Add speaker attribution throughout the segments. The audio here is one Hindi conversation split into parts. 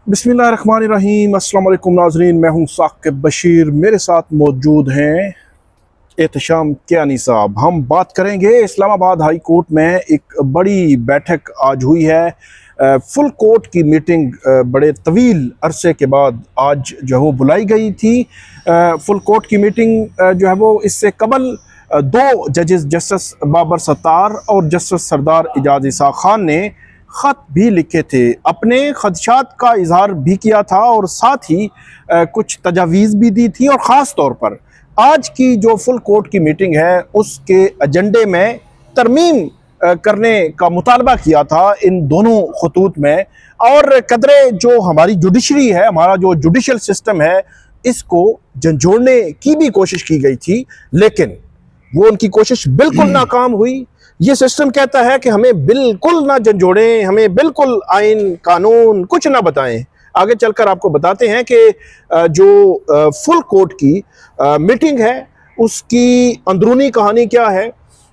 Speaker 1: बिस्मिल्लाहिर्रहमानिर्रहीम। अस्सलाम वालेकुम नाज़रीन, मैं हूँ साकिब बशीर। मेरे साथ मौजूद हैं एहतशाम कियानी साहब। हम बात करेंगे इस्लामाबाद हाई कोर्ट में एक बड़ी बैठक आज हुई है। फुल कोर्ट की मीटिंग बड़े तवील अरसे के बाद आज जो है वो बुलाई गई थी। फुल कोर्ट की मीटिंग जो है वो इससे कबल दो जजेस जस्टिस बाबर सत्तार और जस्टिस सरदार एजाज इसा खान ने ख़त भी लिखे थे, अपने खदशात का इजहार भी किया था और साथ ही कुछ तजावीज़ भी दी थी। और ख़ास तौर पर आज की जो फुल कोर्ट की मीटिंग है उसके एजेंडे में तरमीम करने का मुतालबा किया था इन दोनों खतूत में। और कदरे जो हमारी जुडिशरी है, हमारा जो जुडिशल सिस्टम है, इसको झंझोड़ने की भी कोशिश की गई थी, लेकिन वो उनकी कोशिश बिल्कुल नाकाम हुई। ये सिस्टम कहता है कि हमें बिल्कुल ना झंझोड़ें, हमें बिल्कुल आइन कानून कुछ ना बताएं। आगे चलकर आपको बताते हैं कि जो फुल कोर्ट की मीटिंग है उसकी अंदरूनी कहानी क्या है,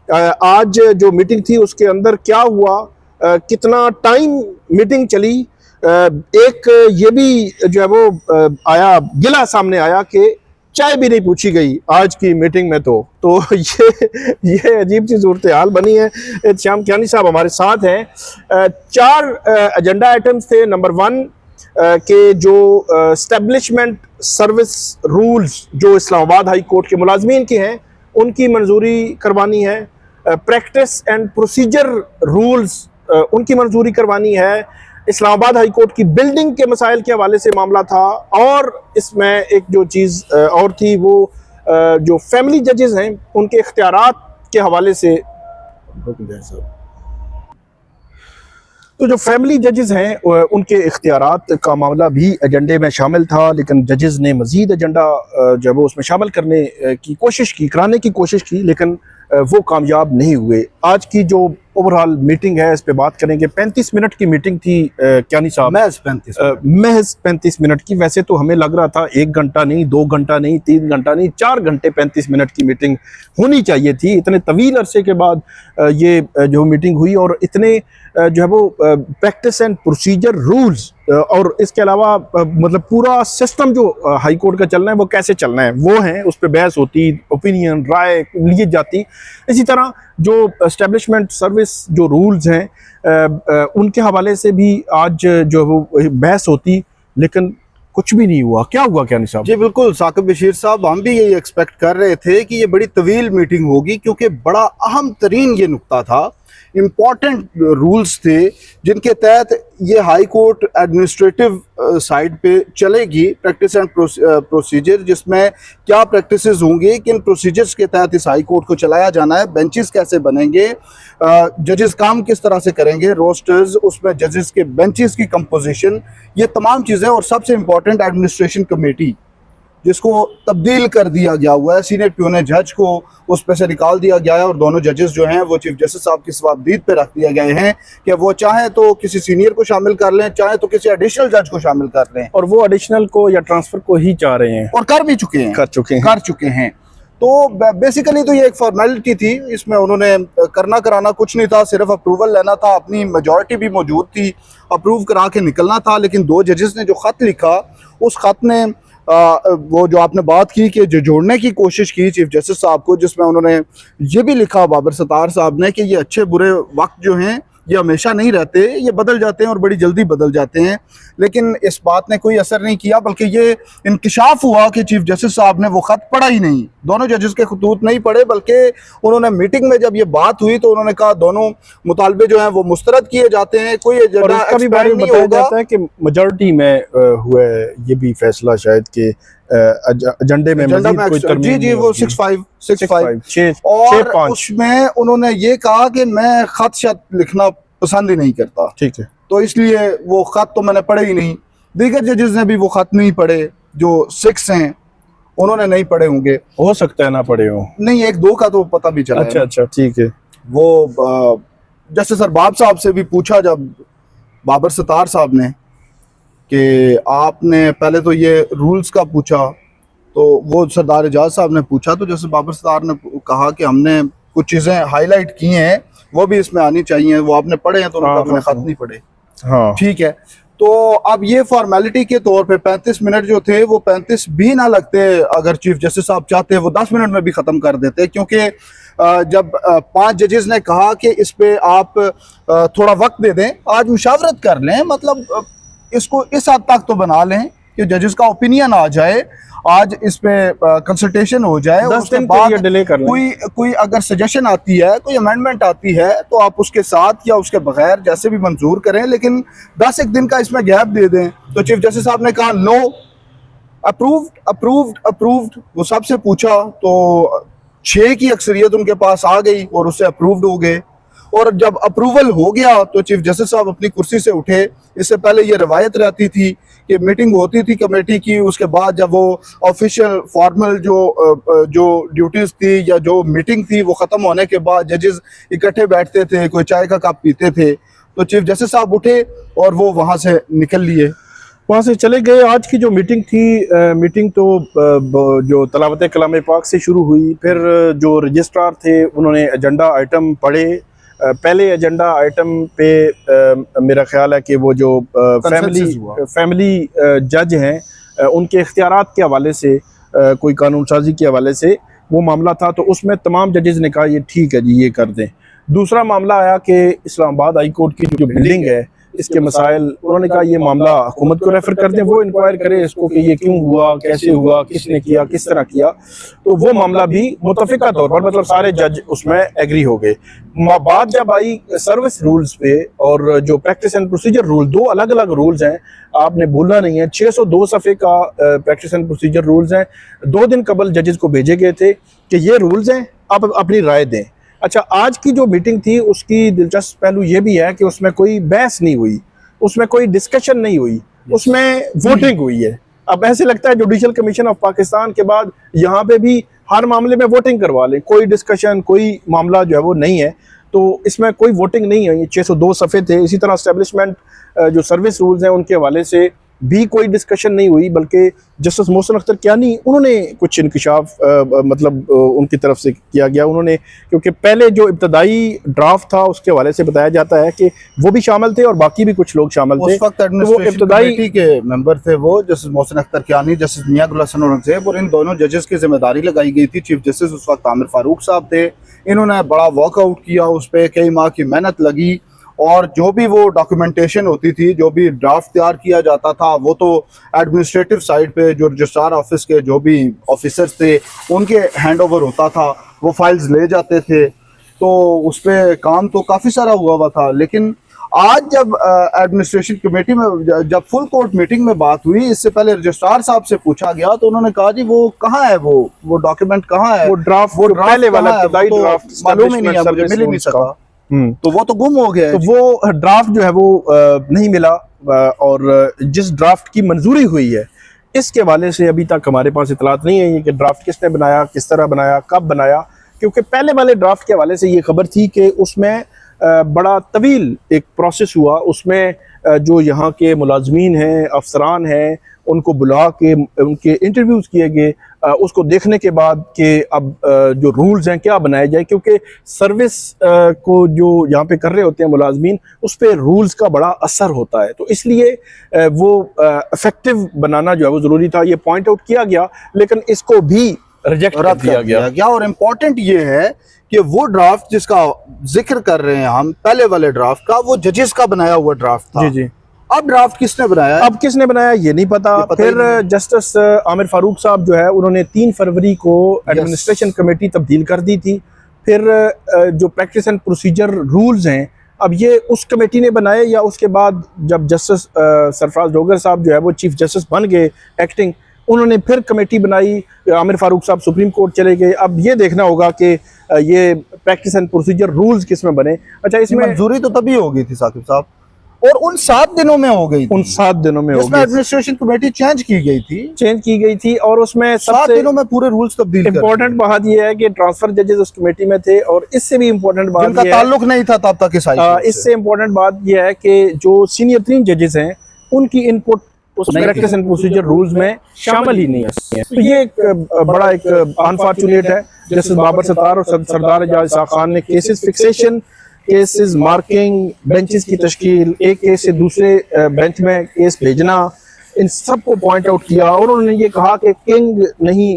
Speaker 1: आज जो मीटिंग थी उसके अंदर क्या हुआ, कितना टाइम मीटिंग चली। एक ये भी जो है वो आया, गिला सामने आया कि चाय भी नहीं पूछी गई आज की मीटिंग में। तो ये अजीब सी सूरत हाल बनी है। एहतशाम कियानी साहब हमारे साथ हैं। चार एजेंडा आइटम्स थे। नंबर 1 के जो एस्टेब्लिशमेंट सर्विस रूल्स जो इस्लामाबाद हाई कोर्ट के मुलाजमीन के हैं उनकी मंजूरी करवानी है। प्रैक्टिस एंड प्रोसीजर रूल्स उनकी मंजूरी करवानी है। इस्लामाबाद हाई कोर्ट की बिल्डिंग के मसाइल के हवाले से मामला था। और इसमें एक जो चीज़ और थी वो जो फैमिली जजेस हैं उनके इख्तियारात के हवाले से। तो जो फैमिली जजेस हैं उनके इख्तियारात का मामला भी एजेंडे में शामिल था, लेकिन जजेस ने मज़ीद एजेंडा जब वो उसमें शामिल करने की कोशिश की, कराने की कोशिश की, लेकिन वो कामयाब नहीं हुए। आज की जो ओवरऑल मीटिंग है इस पे बात करेंगे। 35 मिनट की मीटिंग थी कियानी साहब, महज 35 मिनट की। वैसे तो हमें लग रहा था 1 घंटा नहीं, 2 घंटा नहीं, 3 घंटा नहीं, 4 घंटे 35 मिनट की मीटिंग होनी चाहिए थी। इतने तवील अरसे के बाद ये जो मीटिंग हुई और इतने जो है वो प्रैक्टिस एंड प्रोसीजर रूल्स और इसके अलावा मतलब पूरा सिस्टम जो हाई कोर्ट का चलना है वो कैसे चलना है वो है, उस पर बहस होती, ओपिनियन राय ली जाती। इसी तरह जो एस्टेब्लिशमेंट सर्विस जो रूल्स हैं उनके हवाले से भी आज जो वो बहस होती, लेकिन कुछ भी नहीं हुआ। क्या हुआ कियानी साहब?
Speaker 2: जी बिल्कुल साकिब बशीर साहब, हम भी यही एक्सपेक्ट कर रहे थे कि ये बड़ी तवील मीटिंग होगी, क्योंकि बड़ा अहम तरीन ये नुक्ता था, इम्पॉर्टेंट रूल्स थे जिनके तहत ये हाई कोर्ट एडमिनिस्ट्रेटिव साइड पे चलेगी। प्रैक्टिस एंड प्रोसीजर, जिसमें क्या प्रैक्टिसेस होंगी, किन प्रोसीजर्स के तहत इस हाई कोर्ट को चलाया जाना है, बेंचेस कैसे बनेंगे, जजेस काम किस तरह से करेंगे, रोस्टर्स, उसमें जजेस के बेंचेस की कंपोजिशन, ये तमाम चीज़ें। और सबसे इम्पॉर्टेंट एडमिनिस्ट्रेशन कमेटी जिसको तब्दील कर दिया गया हुआ है, सीनियर प्यून जज को उस पर से निकाल दिया गया है और दोनों जजेस जो हैं वो चीफ जस्टिस साहब की सवाबदीद पे रख दिए गए हैं कि वो चाहे तो किसी सीनियर को शामिल कर लें, चाहे तो किसी एडिशनल जज को शामिल कर लें।
Speaker 1: और वो एडिशनल को या ट्रांसफर को ही चाह रहे हैं
Speaker 2: और कर भी चुके हैं, कर चुके हैं। तो बेसिकली तो ये एक फॉर्मेलिटी थी, इसमें उन्होंने करना कराना कुछ नहीं था, सिर्फ अप्रूवल लेना था। अपनी मेजॉरिटी भी मौजूद थी, अप्रूव करा के निकलना था। लेकिन दो जजेस ने जो ख़त लिखा, उस ख़त ने वो जो आपने बात की कि जो जोड़ने की कोशिश की चीफ जस्टिस साहब को, जिसमें उन्होंने ये भी लिखा बाबर सत्तार साहब ने कि ये अच्छे बुरे वक्त जो हैं ये हमेशा नहीं रहते, ये बदल जाते हैं और बड़ी जल्दी बदल जाते हैं। लेकिन इस बात ने कोई असर नहीं किया, बल्कि ये इंकिशाफ हुआ कि चीफ जस्टिस साहब ने वो ख़त पढ़ा ही नहीं, दोनों जजेस के खतूत नहीं पढ़े, बल्कि उन्होंने मीटिंग में जब ये बात हुई तो उन्होंने कहा दोनों मुतालबे जो हैं वो मुस्तरद किए जाते हैं, कोई एजेंडा एक्सपेंड नहीं होगा।
Speaker 1: जाता है कि मेजॉरिटी में हुआ ये भी फैसला शायद कि एजेंडे में कोई
Speaker 2: जी जी वो 6-5 और उसमें उन्होंने ये कहा कि मैं खत शत लिखना पसंद ही नहीं करता, ठीक है, तो इसलिए वो खत तो मैंने पढ़े ही नहीं। दीगर जजेस ने भी वो खत नहीं पढ़े, जो 6 हैं उन्होंने नहीं पढ़े होंगे,
Speaker 1: हो सकता है ना पढ़े हो,
Speaker 2: नहीं 1-2 का तो पता भी चला।
Speaker 1: अच्छा ठीक है।
Speaker 2: वो जस्टिस अरबाब साहब से भी पूछा जब बाबर सत्तार साहब ने कि आपने पहले तो ये रूल्स का पूछा, तो वो सरदार एजाज साहब ने पूछा, तो जैसे बाबर सत्तार ने कहा कि हमने कुछ चीज़ें हाईलाइट की हैं वो भी इसमें आनी चाहिए, वो आपने पढ़े हैं, तो उन्होंने खत नहीं पढ़े। हाँ ठीक है, तो अब ये फॉर्मेलिटी के तौर पे 35 मिनट जो थे वो 35 भी ना लगते, अगर चीफ जस्टिस साहब चाहते वो 10 मिनट में भी ख़त्म कर देते, क्योंकि जब 5 जजेस ने कहा कि इस पे आप थोड़ा वक्त दे दें, आज मुशावरत कर लें, मतलब इसको इस हद तक तो बना लें कि जजेस का ओपिनियन आ जाए, आज इस पे कंसल्टेशन हो जाए,
Speaker 1: 10 दिन के लिए डिले कर लें।
Speaker 2: कोई अगर सजेशन आती है, कोई अमेंडमेंट आती है, तो आप उसके साथ या उसके बगैर जैसे भी मंजूर करें, लेकिन 10 एक दिन का इसमें गैप दे दें। तो चीफ जस्टिस साहब ने कहा नो, अप्रूव्ड अप्रूव्ड अप्रूव्ड। वो सबसे पूछा तो 6 की अक्सरियत उनके पास आ गई और उससे अप्रूव्ड हो गए। और जब अप्रूवल हो गया तो चीफ जस्टिस साहब अपनी कुर्सी से उठे। इससे पहले ये रवायत रहती थी कि मीटिंग होती थी कमेटी की, उसके बाद जब वो ऑफिशियल फॉर्मल जो ड्यूटीज थी या जो मीटिंग थी वो ख़त्म होने के बाद जजेस इकट्ठे बैठते थे, कोई चाय का कप पीते थे। तो चीफ जस्टिस साहब उठे और वो वहाँ से निकल लिए,
Speaker 1: वहाँ से चले गए। आज की जो मीटिंग थी, मीटिंग तो जो तलावत कलाम पाक से शुरू हुई। फिर जो रजिस्ट्रार थे उन्होंने एजेंडा आइटम पढ़े। पहले एजेंडा आइटम पे मेरा ख्याल है कि वो जो फैमिली जज हैं उनके इख्तियारात के हवाले से, कोई कानून साजी के हवाले से वो मामला था, तो उसमें तमाम जजेस ने कहा ये ठीक है जी, ये कर दें। दूसरा मामला आया कि इस्लामाबाद हाई कोर्ट की जो बिल्डिंग है इसके मसाइल, उन्होंने कहा ये मामला हुकूमत को रेफर कर दें, वो इंक्वायर करे इसको कि ये क्यों हुआ, कैसे हुआ, किसने किया, किस तरह किया। तो वो मामला भी मुतफिका तौर पर, मतलब सारे जज उसमें एग्री हो गए। बात जब आई सर्विस रूल्स पे और जो प्रैक्टिस एंड प्रोसीजर रूल, 2 अलग अलग रूल्स हैं, आपने भूलना नहीं है। 602 सफ़े का प्रैक्टिस एंड प्रोसीजर रूल्स हैं। 2 दिन कबल जजेस को भेजे गए थे कि ये रूल्स हैं, आप अपनी राय दें। अच्छा, आज की जो मीटिंग थी उसकी दिलचस्प पहलू ये भी है कि उसमें कोई बहस नहीं हुई, उसमें कोई डिस्कशन नहीं हुई, उसमें वोटिंग हुई है। अब ऐसे लगता है जुडिशल कमीशन ऑफ पाकिस्तान के बाद यहाँ पे भी हर मामले में वोटिंग करवा लें, कोई डिस्कशन, कोई मामला जो है वो नहीं है। तो इसमें कोई वोटिंग नहीं है। ये 602 सफ़े थे। इसी तरह एस्टेब्लिशमेंट जो सर्विस रूल्स हैं उनके हवाले से भी कोई डिस्कशन नहीं हुई, बल्कि जस्टिस मोहसिन अख्तर कियानी उन्होंने कुछ इंकशाफ मतलब उनकी तरफ से किया गया। उन्होंने, क्योंकि पहले जो इब्तदाई ड्राफ्ट था उसके हवाले से बताया जाता है कि वो भी शामिल थे और बाकी भी कुछ लोग शामिल थे।
Speaker 2: उस वक्त एडमिनिस्ट्रेशन कमेटी के मेंबर थे वो जस्टिस मोहसिन अख्तर कियानी, जस्टिस मियां गुल हसन औरंगजेब, और इन दोनों जजेस की जिम्मेदारी लगाई गई थी। चीफ जस्टिस उस वक्त आमिर फारूक साहब थे। इन्होंने बड़ा वर्कआउट किया, उस पर कई माह की मेहनत लगी, और जो भी वो डॉक्यूमेंटेशन होती थी, जो भी ड्राफ्ट तैयार किया जाता था, वो तो एडमिनिस्ट्रेटिव साइड पे जो रजिस्ट्रार ऑफिस के जो भी ऑफिसर्स थे उनके हैंड ओवर होता था, वो फाइल्स ले जाते थे। तो उस पर काम तो काफ़ी सारा हुआ था। लेकिन आज जब एडमिनिस्ट्रेशन कमेटी में, जब फुल कोर्ट मीटिंग में बात हुई, इससे पहले रजिस्ट्रार साहब से पूछा गया तो उन्होंने कहा जी वो कहाँ है, वो डॉक्यूमेंट कहाँ है,
Speaker 1: वो ड्राफ्ट पहले वाला
Speaker 2: ड्राफ्ट मालूम ही नहीं है, मुझे मिल ही नहीं सका। तो वो तो गुम हो गया है।
Speaker 1: तो वो ड्राफ्ट जो है वो नहीं मिला, और जिस ड्राफ्ट की मंजूरी हुई है इसके हवाले से अभी तक हमारे पास इतलात नहीं है कि ड्राफ्ट किसने बनाया, किस तरह बनाया, कब बनाया। क्योंकि पहले वाले ड्राफ्ट के हवाले से ये खबर थी कि उसमें बड़ा तवील एक प्रोसेस हुआ। उसमें जो यहाँ के मुलाजमीन हैं, अफसरान हैं, उनको बुला के उनके इंटरव्यूज़ किए गए, उसको देखने के बाद कि अब जो रूल्स हैं क्या बनाए जाए। क्योंकि सर्विस को जो यहाँ पे कर रहे होते हैं मुलाजमीन, उस पर रूल्स का बड़ा असर होता है। तो इसलिए वो इफेक्टिव बनाना जो है वो ज़रूरी था। ये पॉइंट आउट किया गया, लेकिन इसको भी रिजेक्ट कर दिया गया।
Speaker 2: और इम्पोर्टेंट ये है कि वो ड्राफ्ट जिसका जिक्र कर रहे हैं हम, पहले वाले ड्राफ्ट का, वो जजेस का बनाया हुआ ड्राफ्ट था।
Speaker 1: जी।
Speaker 2: अब ड्राफ्ट किसने बनाया,
Speaker 1: अब किसने बनाया ये नहीं पता। फिर जस्टिस आमिर फारूक साहब जो है उन्होंने 3 फरवरी को एडमिनिस्ट्रेशन कमेटी तब्दील कर दी थी। फिर जो प्रैक्टिस एंड प्रोसीजर रूल्स हैं, अब ये उस कमेटी ने बनाए या उसके बाद जब जस्टिस सरफराज डोगर साहब जो है वो चीफ जस्टिस बन गए एक्टिंग, उन्होंने फिर कमेटी बनाई। आमिर फारूक साहब सुप्रीम कोर्ट चले गए। अब ये देखना होगा कि ये प्रैक्टिस एंड प्रोसीजर रूल्स किस में बने। अच्छा, इसमें
Speaker 2: मंजूरी तो तभी हो गई थी साकिब साहब, और उन 7 दिनों में हो गई थी।
Speaker 1: उन 7 दिनों में हो गई।
Speaker 2: एडमिनिस्ट्रेशन कमेटी चेंज की गई थी
Speaker 1: और उसमें
Speaker 2: 7 दिनों में पूरे रूल्स तब्दील।
Speaker 1: इम्पोर्टेंट बात यह है कि ट्रांसफर जजेस उस कमेटी में थे, और इससे भी इम्पोर्टेंट बात
Speaker 2: जिनका ताल्लुक नहीं था तब तक
Speaker 1: इससे इम्पोर्टेंट बात यह है कि जो सीनियर 3 जजेस हैं उनकी इनपुट उस प्रैक्टिस एंड प्रोसीजर रूल्स में शामिल ही नहीं है। तो ये एक बड़ा एक अनफॉर्चुनेट है। जस्टिस बाबर सत्तार और सरदार एजाज खान ने cases fixation cases marking, benches की तश्कील, एक केस से दूसरे बेंच में केस भेजना, इन सब को पॉइंट आउट किया। और उन्होंने ये कहा कि किंग नहीं,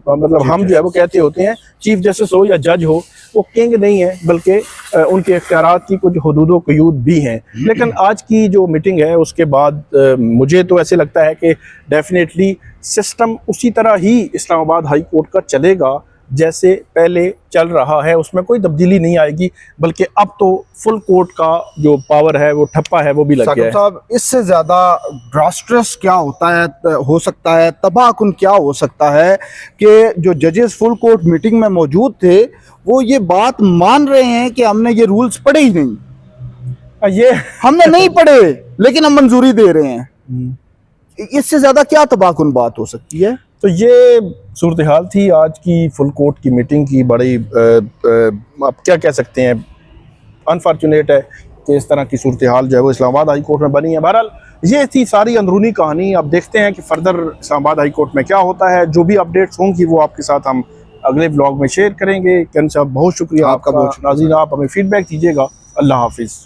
Speaker 1: मतलब हम जो है वो कहते होते हैं चीफ जस्टिस हो या जज हो, वो किंग नहीं है, बल्कि उनके इख्तियारात की कुछ हदूद व क़यूद भी हैं। लेकिन आज की जो मीटिंग है उसके बाद मुझे तो ऐसे लगता है कि डेफिनेटली सिस्टम उसी तरह ही इस्लामाबाद हाई कोर्ट का चलेगा जैसे पहले चल रहा है, उसमें कोई तब्दीली नहीं आएगी, बल्कि अब तो फुल कोर्ट का जो पावर है वो ठप्पा है वो भी लग गया है।
Speaker 2: साहब, इससे ज़्यादा ड्रास्ट्रस क्या होता है, हो सकता है तबाहकुन क्या हो सकता है कि जो जजेस फुल कोर्ट मीटिंग में मौजूद थे वो ये बात मान रहे हैं कि हमने ये रूल्स पढ़े ही नहीं,
Speaker 1: ये
Speaker 2: हमने नहीं पढ़े लेकिन हम मंजूरी दे रहे हैं। इससे ज़्यादा क्या तबाहकुन बात हो सकती है?
Speaker 1: तो ये सूरत हाल थी आज की फुल कोर्ट की मीटिंग की। बड़ी आप क्या कह सकते हैं, अनफॉर्चुनेट है कि इस तरह की सूरत हाल जो है वो इस्लामाबाद हाई कोर्ट में बनी है। बहरहाल ये थी सारी अंदरूनी कहानी। अब देखते हैं कि फर्दर इस्लामाबाद हाई कोर्ट में क्या होता है। जो भी अपडेट्स होंगी वो आपके साथ हम अगले व्लॉग में शेयर करेंगे। कन साहब बहुत शुक्रिया आपका, बहुत नाज़रीन आप हमें फीडबैक दीजिएगा। अल्लाह हाफिज़।